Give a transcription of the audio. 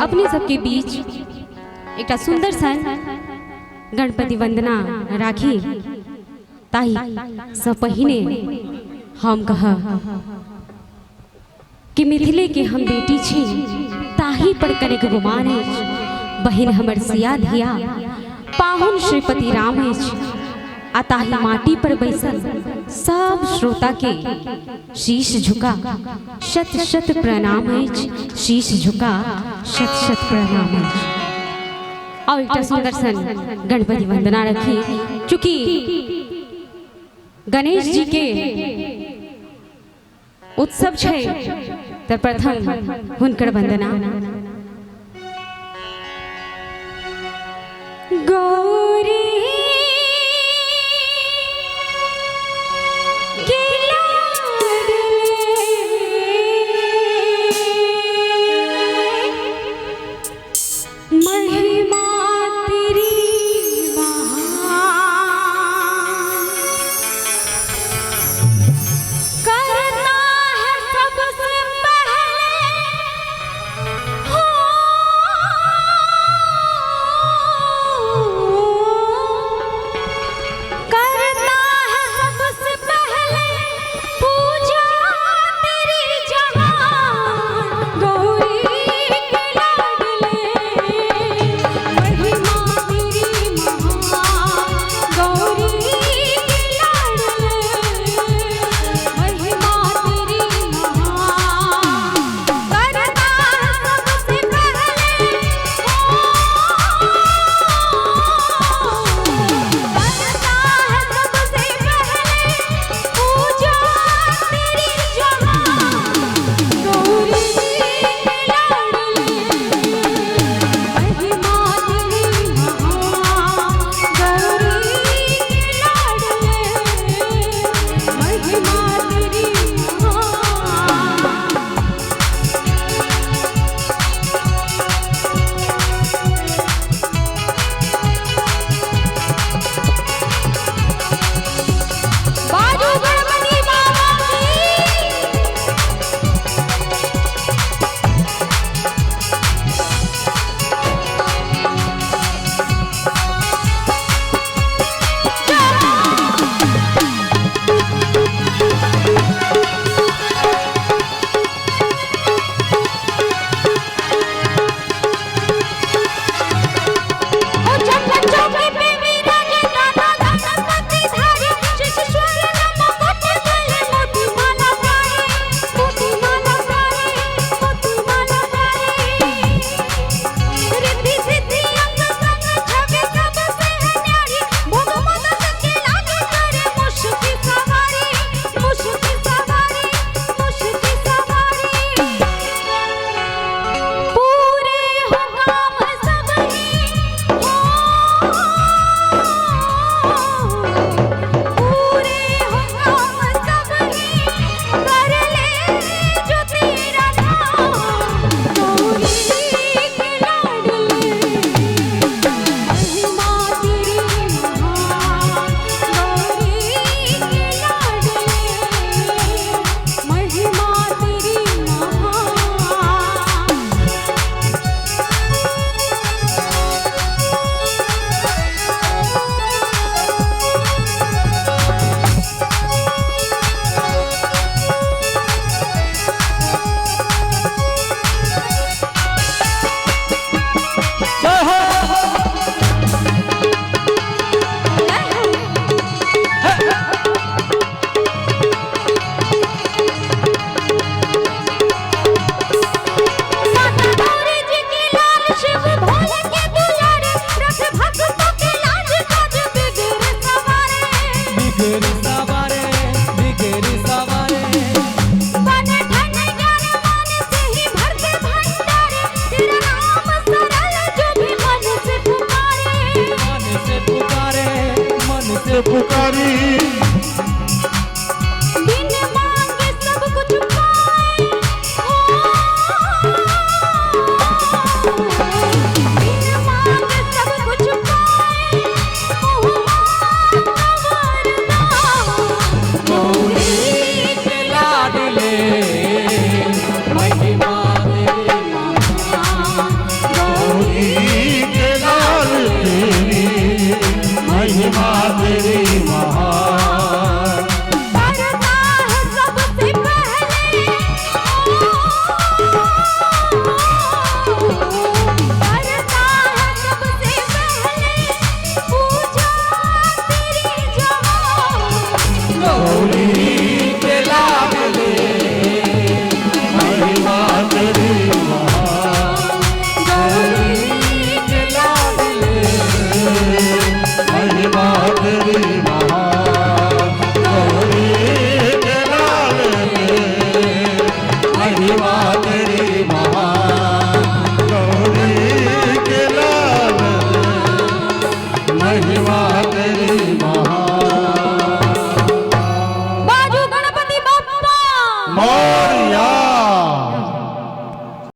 अपने सबके बीच एक सुंदर सन गणपति वंदना राखी ताही सब पहिने हम कह कि मिथिले के हम बेटी छी ताही पर कनेक गुमान बहिन हमर सिया धिया पाहुन श्रीपति राम अताही माटी पर बैसल सब श्रोता के शीश झुका शत शत प्रणाम शीश झुका शत शत प्रणाम और एक सुंदर सन गणपति वंदना रखी चूंकि गणेश जी के उत्सव छे तो प्रथम हुनकर वंदना गौरी महिमा तेरी